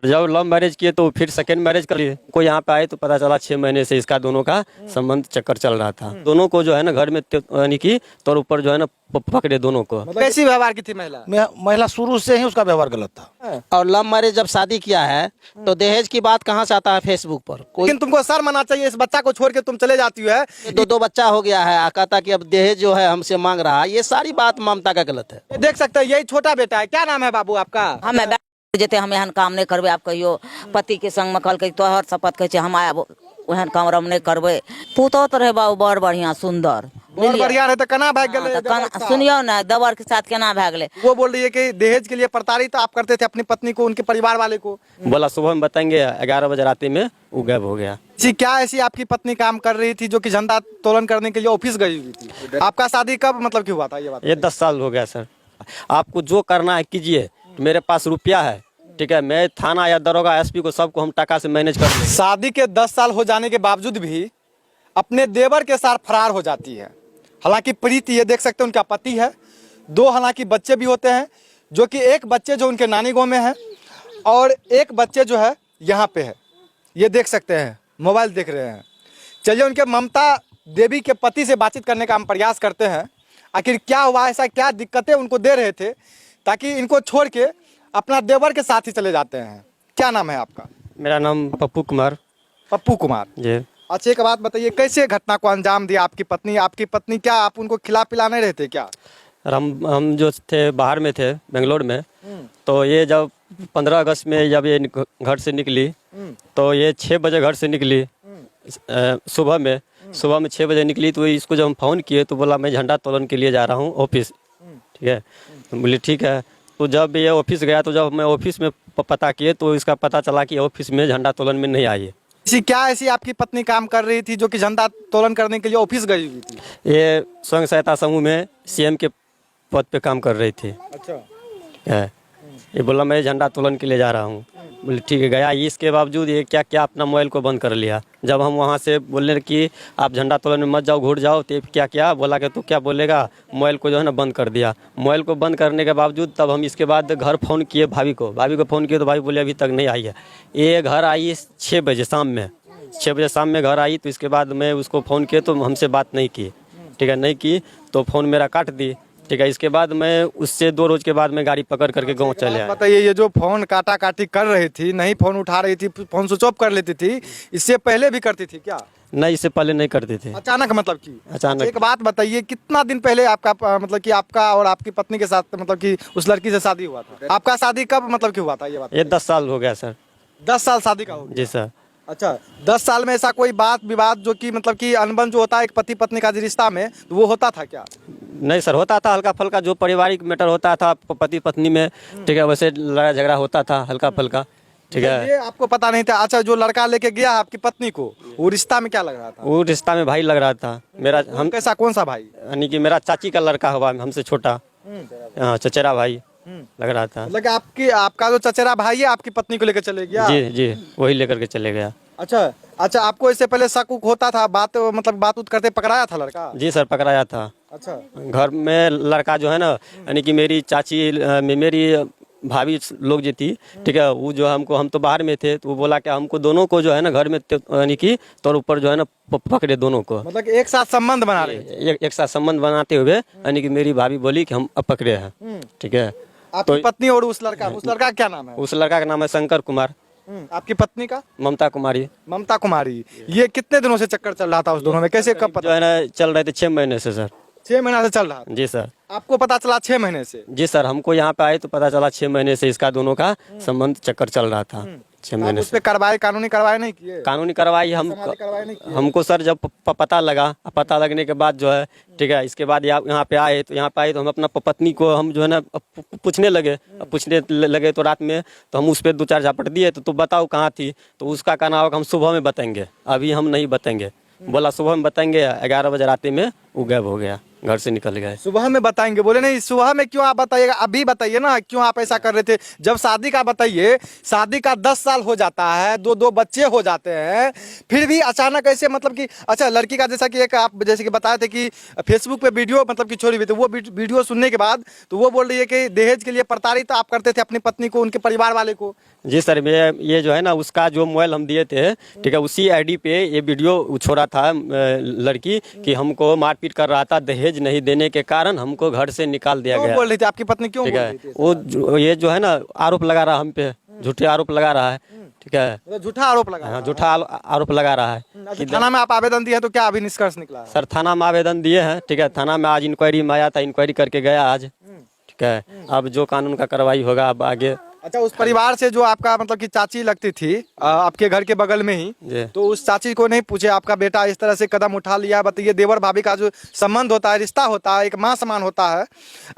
जब love marriage किए तो फिर सेकेंड मैरिज कर लिए। कोई यहाँ पे आए तो पता चला 6 महीने से इसका दोनों का संबंध चक्कर चल रहा था। दोनों को जो है ना घर में यानी कि तौर ऊपर जो है ना पकड़े दोनों को। मतलब कैसी व्यवहार की थी महिला? महिला शुरू से ही उसका व्यवहार गलत था। और लव मैरिज जब शादी किया है तो दहेज की बात कहाँ से आता है फेसबुक पर? लेकिन तुमको शर्म आना चाहिए, इस बच्चा को छोड़ के तुम चले जाती है। दो बच्चा हो गया है, कहता कि अब दहेज जो है हमसे मांग रहा है, ये सारी बात ममता का गलत है। ये देख सकते हैं, यही छोटा बेटा है। क्या नाम है बाबू आपका? हमें जेते हम एहन काम नहीं करबे। आप कहियो पति के संग में कल के तोहर शपथ कहे हम आब ओहन काम हम नहीं करबे। पुतो तो रहे बाबू बड़ बढ़िया सुंदर, बहुत बढ़िया रहे तो कना भाग गए? सुनियो ना दबर के साथ केना भाग गए। वो बोल रही है कि दहेज के लिए प्रताड़ित आप करते थे अपनी पत्नी को, उनके परिवार वाले को। बोला सुबह में बताएंगे, 11 बजे रात में वो गायब हो गया। जी, क्या ऐसी आपकी पत्नी काम कर रही थी जो कि झंडा तोलन करने के लिए ऑफिस गई हुई थी? आपका शादी कब मतलब क्यों हुआ था ये बात? ये 10 साल हो गया सर। आपको जो करना है कीजिए, मेरे पास रुपया है, ठीक है। मैं थाना या दरोगा एसपी को सबको हम टाका से मैनेज कर देंगे। शादी के 10 साल हो जाने के बावजूद भी अपने देवर के साथ फरार हो जाती है। हालांकि प्रीति, ये देख सकते हैं उनका पति है, 2 हालांकि बच्चे भी होते हैं, जो कि एक बच्चे जो उनके नानी गांव में है और एक बच्चे जो है यहाँ पे है। ये देख सकते हैं, मोबाइल देख रहे हैं। चलिए उनके ममता देवी के पति से बातचीत करने का हम प्रयास करते हैं। आखिर क्या हुआ, ऐसा क्या दिक्कतें उनको दे रहे थे ताकि इनको छोड़ के अपना देवर के साथ ही चले जाते हैं। क्या नाम है आपका? मेरा नाम पप्पू कुमार। पप्पू कुमार जी। अच्छा, एक बात बताइए, कैसे घटना को अंजाम दिया आपकी पत्नी? क्या आप उनको खिला पिला नहीं रहे थे क्या? हम जो थे बाहर में थे, बेंगलोर में। तो ये जब 15 अगस्त में जब ये घर से निकली तो ये 6 बजे घर से निकली सुबह में 6 बजे निकली। तो इसको जब हम फ़ोन किए तो बोला मैं झंडा तोलन के लिए जा रहा हूँ ऑफिस, ठीक है। तो बोली ठीक है। तो जब ये ऑफिस गया तो जब मैं ऑफिस में पता किए तो इसका पता चला कि ऑफिस में झंडा तोलन में नहीं आई है। क्या ऐसी आपकी पत्नी काम कर रही थी जो कि झंडा तोलन करने के लिए ऑफिस गई हुई थी? ये स्वयं सहायता समूह में सीएम के पद पे काम कर रही थी। अच्छा है। ये बोला मैं झंडा तोलन के लिए जा रहा हूँ। बोले ठीक है। गया, इसके बावजूद ये क्या क्या अपना मोबाइल को बंद कर लिया। जब हम वहाँ से बोलने कि आप झंडा तोलन में मत जाओ, घुट जाओ, तो क्या क्या बोला कि तू क्या बोलेगा, मोबाइल को जो है ना बंद कर दिया। मोबाइल को बंद करने के बावजूद तब हम इसके बाद घर फ़ोन किए भाभी को फ़ोन किए तो भाभी बोले अभी तक नहीं आई है। ये घर आई 6 बजे शाम में, 6 बजे शाम में घर आई। तो इसके बाद मैं उसको फ़ोन किए तो हमसे बात नहीं की, ठीक है, नहीं की तो फ़ोन मेरा काट दी, ठीक है। इसके बाद मैं उससे 2 रोज के बाद मैं गाड़ी पकड़ करके गांव चले आया। बताइए, ये जो फोन काटा काटी कर रही थी, नहीं फोन उठा रही थी, फोन स्विच ऑफ कर लेती थी, इससे पहले भी करती थी क्या? नहीं, इससे पहले नहीं करते थे। अचानक मतलब कि अचानक। एक बात बताइए, कितना दिन पहले आपका मतलब कि आपका और आपकी पत्नी के साथ मतलब कि उस लड़की से शादी हुआ था? आपका शादी कब मतलब कि हुआ था ये बात? ये 10 साल हो गया सर। 10 साल शादी का हो गया? जी सर। अच्छा, 10 साल में ऐसा कोई बात विवाद जो कि मतलब कि अनबन जो होता है एक पति पत्नी का रिश्ता में, तो वो होता था क्या? नहीं सर, होता था हल्का फल्का जो पारिवारिक मैटर होता था पति पत्नी में, ठीक है, वैसे लड़ाई झगड़ा होता था हल्का फल्का, ठीक है। ये आपको पता नहीं था? अच्छा, जो लड़का लेके गया आपकी पत्नी को, वो रिश्ता में क्या लग रहा था? वो रिश्ता में भाई लग रहा था मेरा। हम कैसा, कौन सा भाई? यानी कि मेरा चाची का लड़का हुआ, हमसे छोटा, चचेरा भाई लग रहा था। मतलब आपका जो चचेरा भाई है आपकी पत्नी को लेकर चले गया? जी जी, वही लेकर के चले गया। अच्छा, आपको इससे पहले शक होता था, बात उत करते पकड़ाया था लड़का? जी सर, पकड़ाया था। अच्छा, घर में लड़का जो है ना, यानी कि मेरी चाची, मेरी भाभी लोग जो थी, ठीक है, वो जो हम तो बाहर में थे, तो वो बोला कि हमको दोनों को जो है ना घर में यानी कि तौर ऊपर जो है ना पकड़े दोनों को। मतलब एक साथ संबंध बना रहे? एक साथ संबंध बनाते हुए यानी कि मेरी भाभी बोली कि हम अब पकड़े हैं, ठीक है। आपकी पत्नी और उस लड़का का क्या नाम है? उस लड़का का नाम है शंकर कुमार। आपकी पत्नी का? ममता कुमारी। ममता कुमारी। ये कितने दिनों से चक्कर चल रहा था उस दोनों में, कैसे कब जो है ना चल रहे थे 6 महीने से सर। 6 महीना से चल रहा था? जी सर। आपको पता चला 6 महीने से? जी सर, हमको यहाँ पे आए तो पता चला 6 महीने से इसका दोनों का संबंध चक्कर चल रहा था। 6 महीने उस पे कानूनी कार्रवाई नहीं किए? कानूनी कार्रवाई हमको सर जब पता लगा, पता लगने के बाद जो है, ठीक है, इसके बाद यहाँ पे आए तो हम अपना पत्नी को हम जो है ना पूछने लगे तो रात में तो हम उस पर 2-4 झापट दिए तो बताओ कहाँ थी, तो उसका कहना होगा हम सुबह में बताएंगे, अभी हम नहीं बताएंगे। बोला सुबह में बताएंगे, 11 बजे रात में वो गायब हो गया घर से निकल गए। सुबह में बताएंगे, बोले नहीं सुबह में क्यों आप बताइएगा, अभी बताइए ना क्यों आप ऐसा कर रहे थे। जब शादी का बताइए, शादी का 10 साल हो जाता है, दो बच्चे हो जाते हैं, फिर भी अचानक ऐसे मतलब कि अच्छा लड़की का जैसा कि एक आप जैसे कि बताए थे कि फेसबुक पे वीडियो मतलब कि छोड़ी हुई थी, वो वीडियो सुनने के बाद तो वो बोल रही है कि दहेज के लिए प्रताड़ित आप करते थे अपनी पत्नी को, उनके परिवार वाले को। जी सर, ये जो है ना उसका जो मोबाइल हम दिए थे, ठीक है, उसी आईडी पे ये वीडियो छोड़ा था लड़की कि हमको मारपीट कर रहा था, दहेज नहीं देने के कारण हमको घर से निकाल दिया क्यों गया। बोल रही थी आपकी पत्नी, क्यों ठीक बोल है, रही थी? ये जो है ना आरोप लगा रहा हम पे, झूठे आरोप लगा रहा है। ठीक है, मतलब झूठा आरोप लगा। हाँ, झूठा आरोप लगा रहा है। अच्छा, थाना में आप आवेदन दिए हैं तो क्या अभी निष्कर्ष निकला है? सर थाना में आवेदन दिए हैं, ठीक है, थाना में आज इंक्वायरी में आया था, इंक्वायरी करके गया आज। ठीक है, अब जो कानून का कार्रवाई होगा अब आगे। अच्छा, उस परिवार से जो आपका मतलब कि चाची लगती थी आपके घर के बगल में ही, जी। तो उस चाची को नहीं पूछे आपका बेटा इस तरह से कदम उठा लिया? बताइए, देवर भाभी का जो संबंध होता है, रिश्ता होता है, एक माँ समान होता है,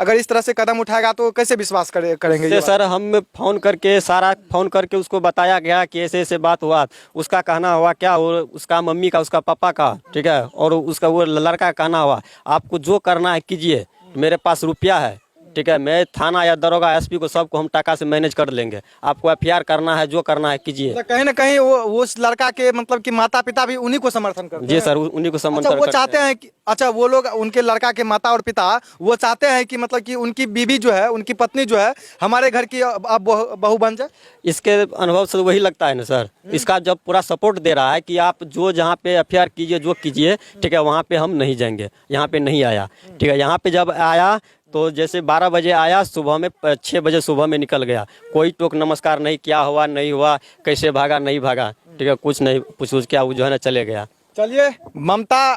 अगर इस तरह से कदम उठाएगा तो कैसे विश्वास करेंगे ये सर हम फोन करके उसको बताया गया कि ऐसे ऐसे बात हुआ। उसका कहना हुआ क्या, और उसका मम्मी का, उसका पापा का, ठीक है, और उसका वो लड़का का कहना हुआ आपको जो करना है कीजिए, मेरे पास रुपया है, ठीक है, मैं थाना या दरोगा एसपी को सबको हम टाका से मैनेज कर लेंगे, आपको एफआईआर करना है, जो करना है कीजिए। मतलब कहीं ना कहीं वो उस लड़का के मतलब कि माता पिता भी उन्हीं को समर्थन करते हैं। जी सर, उन्हीं को समर्थन अच्छा, वो करते चाहते हैं कि अच्छा वो लोग उनके लड़का के माता और पिता वो चाहते हैं कि मतलब कि उनकी बीवी जो है, उनकी पत्नी जो है हमारे घर की अब बहू बन जाए। इसके अनुभव से वही लगता है ना सर, इसका जब पूरा सपोर्ट दे रहा है कि आप जो जहाँ पे एफआईआर कीजिए, जो कीजिए, ठीक है, वहाँ पे हम नहीं जाएंगे, यहाँ पे नहीं आया। ठीक है, यहाँ पे जब आया तो जैसे 12 बजे आया, सुबह में 6 बजे सुबह में निकल गया, कोई टोक नमस्कार नहीं किया, हुआ नहीं हुआ, कैसे भागा नहीं भागा, ठीक है, कुछ नहीं पूछ क्या, वो जो है ना चले गया। चलिए, ममता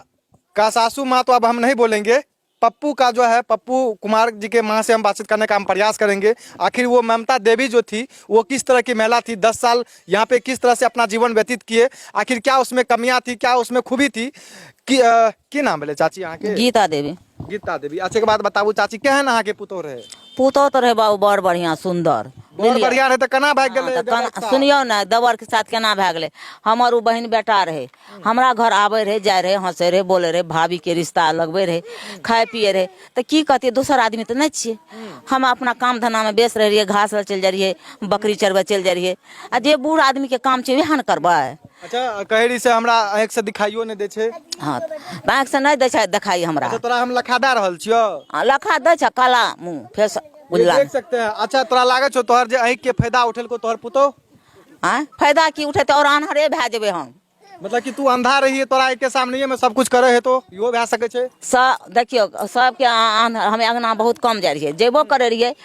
का सासू माँ तो अब हम नहीं बोलेंगे, पप्पू का जो है, पप्पू कुमार जी के माँ से हम बातचीत करने का हम प्रयास करेंगे। आखिर वो ममता देवी जो थी वो किस तरह की महिला थी, 10 साल यहाँ पे किस तरह से अपना जीवन व्यतीत किए, आखिर क्या उसमें कमियां थी, क्या उसमें खूबी थी की नाम बोले चाची यहाँ के? गीता देवी। गीता देवी। अच्छा के बाद बताबू चाची केहन अहाँ के पुतौह रहे? पुतौह तो रहे बाबू बड़ बढ़िया सुंदर, बहुत बढ़िया रहे, तो केना भाग गेलै? हाँ, तो सुनियो ना, देवर के साथ केना भए गेलै। हमर उ बहन बेटा रहे, हमरा घर आवे रहे, जाए रहे, हंसे रहे, बोले रहे, भाभी के रिश्ता लगबे रहे, खाए पिए रहे, तो की कहतिए, दोसर आदमी तो नहीं छिए। हम अपना काम धंधा में व्यस्त रहिए, घास चल जाए रहिए, बकरी चरबे चल जाए रहिए, आ जे बूढ़ आदमी के काम छै वएह न करबै। अच्छा, कहरी से हमरा आँख से दिखाइयो नहीं दे छै। हाँ, आँख से नहीं दै छै देखाई हमरा। अच्छा, तोरा हम लखा दे रहल छियो? लखा दै छै, काला मुँह फेस ये उजला। देख सकते हैं। अच्छा, तोरा लागे छो तोहर जे आँख के फायदा उठेल को तोहर पुतौह? आँ फायदा की उठेते और अनहरे भए जेबै हम। मतलब कि तू अंधा रही तोरा आँख के सामने में सब कुछ करे है तो इहो भए सके छै? देखियो सबके हमें अंगना बहुत कम जाए रहिए, जेबो करे रहिए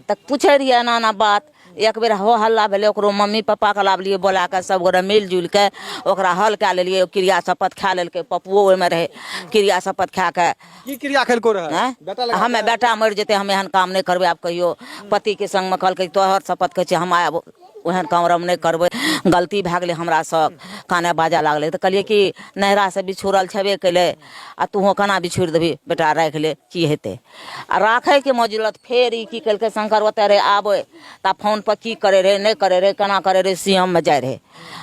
तऽ पूछे रहिए एना एना बात। एक बेर हो हल्ला भेलै, ओकरो मम्मी पापा के लाबलिए बोला के, सब गोरा मिलजुल के ओकरा हल कए लेलिए, क्रिया शपथ खा लेलकै, पपुओ ओहिमे रहे, क्रिया शपथ खा के। की क्रिया खेलको रहे? हमे बेटा मरि जेतै, हम एहन काम नहीं करबै, आब कहियो पति के संग में कहलकै तोहर शपथ कहै छै हम आब ओहन काम हम नहीं करबै, गलती भए गेलै हमरा से, काने बाजा लागलै। तऽ कहलिए कि नैहरा से बिछुड़ल छेबे कैले, आ तूहो केना बिछुड़ देबही, बेटा राखि ले, की हेतै। आ राखै के मौजूलत फेर ई की केलकै, शंकर ओतै रहे आबै ता फोन पर की करे रहे, नहीं करे रहे, केना करे रहे, सीएम में जाए रहे,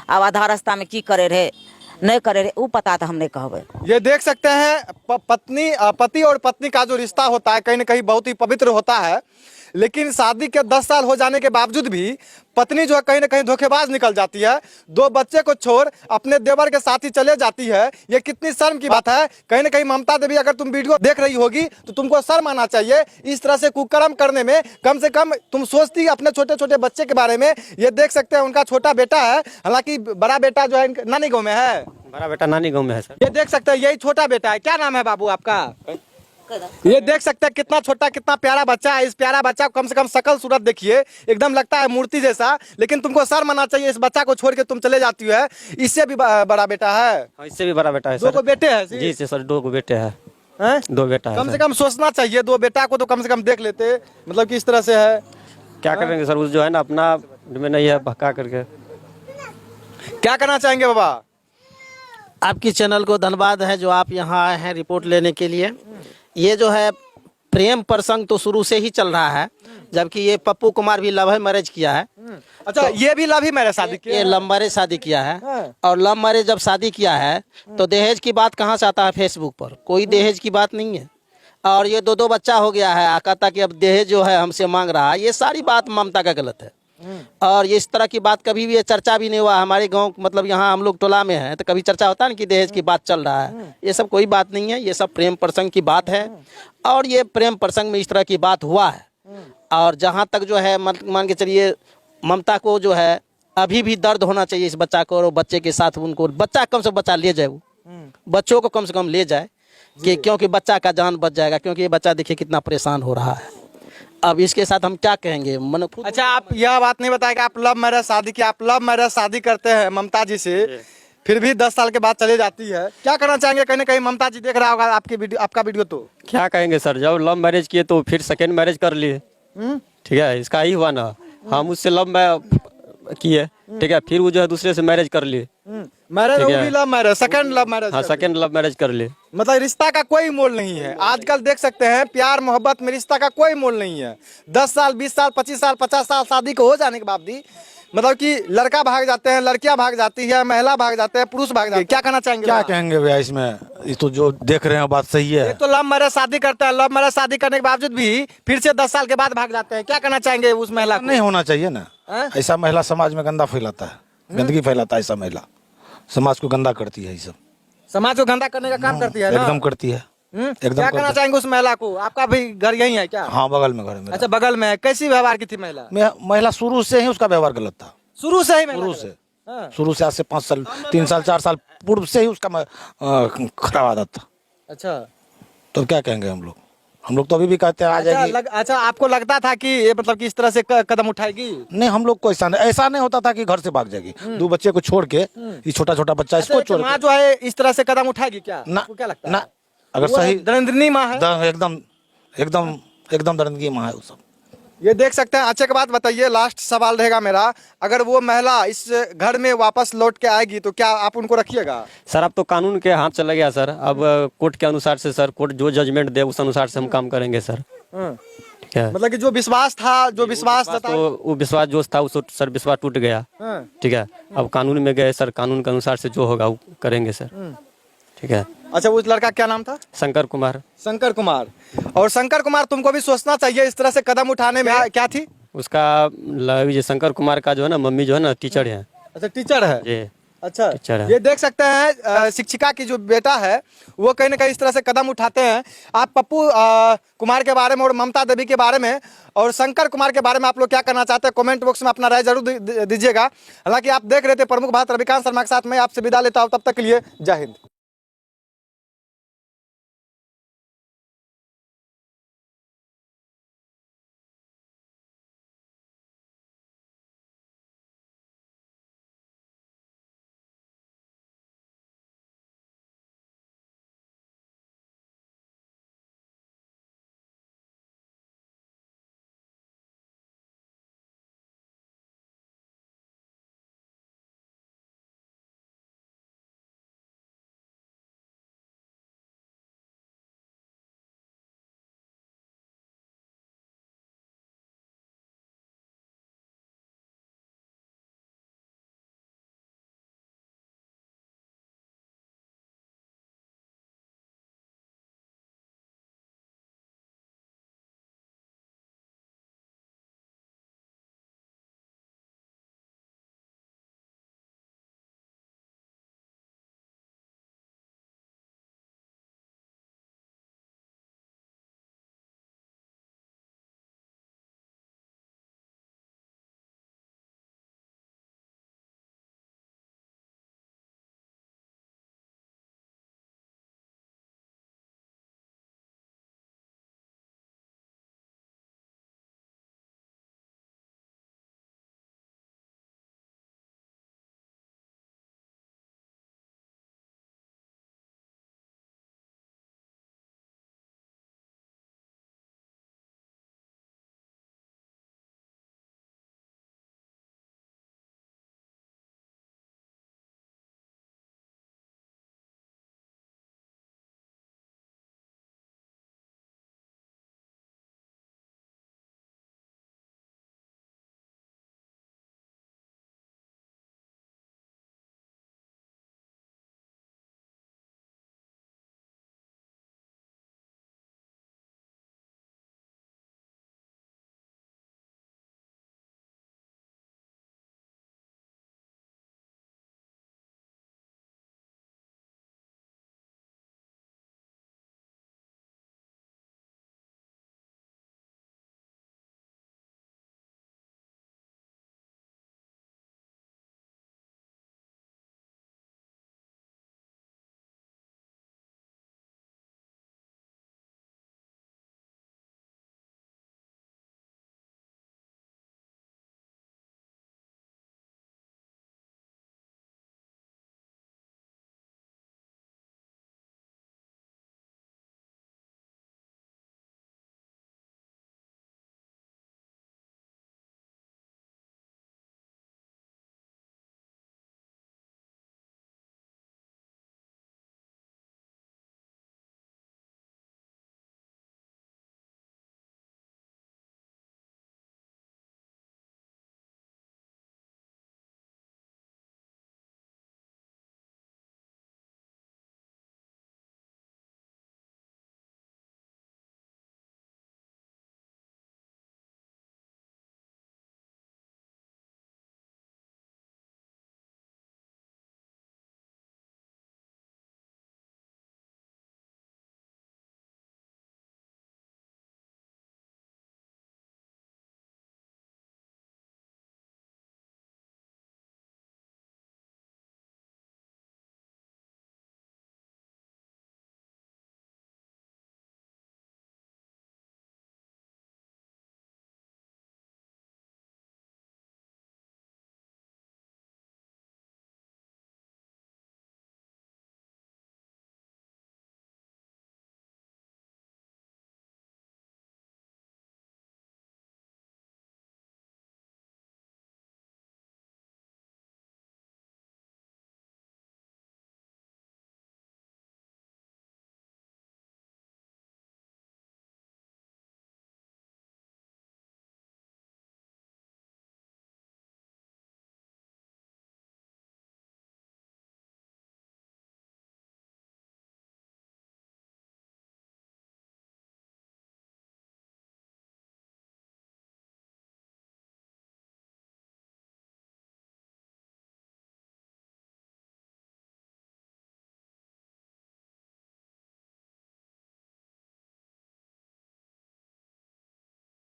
आब आधा रास्ता में की करे रहे, नहीं करे रहे, वो पता तो हम नहीं कहबै। ये देख सकते हैं पति और पत्नी का जो रिश्ता होता है कहीं ना कहीं बहुत ही पवित्र होता है, लेकिन शादी के 10 साल हो जाने के बावजूद भी पत्नी जो है कहीं ना कहीं धोखेबाज निकल जाती है, 2 बच्चे को छोड़ अपने देवर के साथ ही चले जाती है। ये कितनी शर्म की बात है। कहीं ना कहीं ममता देवी अगर तुम वीडियो देख रही होगी तो तुमको शर्म आना चाहिए इस तरह से कुकर्म करने में। कम से कम तुम सोचती अपने छोटे छोटे बच्चे के बारे में। ये देख सकते हैं उनका छोटा बेटा है, हालांकि बड़ा बेटा जो है नानी गाँव में है। बड़ा बेटा नानी गाँव में है सर। ये देख सकते हैं यही छोटा बेटा है। क्या नाम है बाबू आपका? ये देख सकते हैं कितना छोटा कितना प्यारा बच्चा है। इस प्यारा बच्चा को कम से कम शकल सूरत देखिए, एकदम लगता है मूर्ति जैसा, लेकिन तुमको शर्म आना चाहिए। इस बच्चा को छोड़ के तुम चले जाती है। इससे भी बड़ा बेटा है? इससे भी बड़ा बेटा है दो बेटे हैं? जी सर, 2 बेटे हैं। 2 बेटा है। कम से कम सोचना चाहिए, 2 बेटा को तो कम से कम देख लेते, मतलब कि इस तरह से है। क्या करेंगे सर, उस जो है ना अपना में नहीं है, भक्का करके। क्या करना चाहेंगे बाबा? आपकी चैनल को धन्यवाद है जो आप यहाँ आए हैं रिपोर्ट लेने के लिए। ये जो है प्रेम प्रसंग तो शुरू से ही चल रहा है, जबकि ये पप्पू कुमार भी लव मैरिज किया है। अच्छा, ये भी लव मैरिज शादी किया? ये लव मैरिज शादी किया है। और लव मैरिज जब शादी किया है तो दहेज की बात कहाँ से आता है? फेसबुक पर कोई दहेज की बात नहीं है। और ये 2-2 बच्चा हो गया है, कहता कि अब दहेज जो है हमसे मांग रहा है। ये सारी बात ममता का गलत है। और ये इस तरह की बात कभी भी ये चर्चा भी नहीं हुआ हमारे गांव, मतलब यहाँ हम लोग टोला में हैं तो कभी चर्चा होता है ना कि दहेज की बात चल रहा है। ये सब कोई बात नहीं है, ये सब प्रेम प्रसंग की बात है। और ये प्रेम प्रसंग में इस तरह की बात हुआ है। और जहाँ तक जो है मान के चलिए, ममता को जो है अभी भी दर्द होना चाहिए इस बच्चा को, और बच्चे के साथ उनको बच्चा कम से बच्चा ले जाए, वो बच्चों को कम से कम ले जाए कि क्योंकि बच्चा का जान बच जाएगा। क्योंकि ये बच्चा देखिए कितना परेशान हो रहा है। अब इसके साथ हम क्या कहेंगे, मन खुद। अच्छा, आप यह बात नहीं बताया कि आप लव मैरिज शादी की, आप लव मैरिज शादी करते हैं ममता जी से, फिर भी 10 साल के बाद चले जाती है, क्या करना चाहेंगे? कहीं ना कहीं ममता जी देख रहा होगा आपकी वीडियो, आपका वीडियो, तो क्या कहेंगे सर, जब लव मैरिज किए तो फिर सेकेंड मैरिज कर लिए। ठीक है, इसका ही हुआ ना, हम उससे लव किए, ठीक है, फिर वो जो है दूसरे से मैरिज कर लिए। मैरिज, ठीक वो है। भी love marriage, second love marriage. हाँ, सेकेंड लव मैरिज कर लिए। मतलब रिश्ता का कोई मोल नहीं है आजकल, देख सकते हैं प्यार मोहब्बत में रिश्ता का कोई मोल नहीं है। 10 साल 20 साल 25 साल 50 साल शादी को हो जाने के बाद भी मतलब कि लड़का भाग जाते हैं, लड़कियां भाग जाती है, महिला भाग जाते हैं, पुरुष भाग जाते हैं। क्या कहना चाहेंगे? क्या कहेंगे भैया इसमें, ये तो जो देख रहे हैं बात सही है। एक तो लव मैरिज शादी करता है, लव मैरिज शादी करने के बावजूद भी फिर से 10 साल के बाद भाग जाते हैं। क्या कहना चाहेंगे उस महिला को? नहीं होना चाहिए ना, हैं? ऐसा महिला समाज में गंदा फैलाता है, गंदगी फैलाता है। ऐसा महिला समाज को गंदा करती है, ये सब समाज को गंदा करने का काम करती है ना? एकदम करती है, एकदम क्या कहना चाहेंगे उस महिला को? आपका भी घर यही है क्या? हाँ, बगल में घर है मेरा। अच्छा, बगल में है। कैसी व्यवहार की थी महिला? महिला शुरू से ही उसका व्यवहार गलत था। शुरू से ही महिला शुरू गलत? से हाँ। शुरू से आज से 5 साल 3 साल 4 साल पूर्व से ही उसका खराब आदत था। अच्छा, तो क्या कहेंगे हम लोग तो अभी भी कहते हैं आ जाएगी। अच्छा, आपको लगता था कि ये मतलब कि इस तरह से कदम उठाएगी? नहीं, हम लोग को ऐसा नहीं होता था कि घर से भाग जाएगी। 2 बच्चे को छोड़ के, ये छोटा छोटा बच्चा इसको अच्छा, छोड़ माँ के जो है इस तरह से कदम उठाएगी क्या? ना, आपको क्या लगता है? ना, अगर वो सही दरिंद्रनी माँ है। एकदम दरिंदगी माँ है वो सब। ये देख सकते हैं। अच्छा, एक बात बताइए, लास्ट सवाल रहेगा मेरा, अगर वो महिला इस घर में वापस लौट के आएगी तो क्या आप उनको रखिएगा? सर अब तो कानून के हाथ चला गया सर, अब कोर्ट के अनुसार से सर, कोर्ट जो जजमेंट दे उस अनुसार से हम काम करेंगे सर। ठीक है, मतलब कि जो विश्वास था, जो विश्वास था, तो वो विश्वास जो था उस सर विश्वास टूट गया। ठीक है, अब कानून में गए सर, कानून के अनुसार से जो होगा वो करेंगे सर। ठीक है। अच्छा, उस लड़का क्या नाम था? शंकर कुमार। शंकर कुमार। और शंकर कुमार, तुमको भी सोचना चाहिए इस तरह से कदम उठाने में। क्या थी उसका ये शंकर कुमार का जो है ना मम्मी जो है ना टीचर है। अच्छा, टीचर है जी। अच्छा, टीचर है। ये देख सकते हैं शिक्षिका की जो बेटा है वो कहीं ना कहीं इस तरह से कदम उठाते हैं। आप पप्पू कुमार के बारे में और ममता देवी के बारे में और शंकर कुमार के बारे में आप लोग क्या करना चाहते हैं, कमेंट बॉक्स में अपना राय जरूर दीजिएगा। हालांकि आप देख रहे थे प्रमुख बात रविकांत शर्मा के साथ, मैं आपसे विदा लेता हूँ। तब तक के लिए जय हिंद।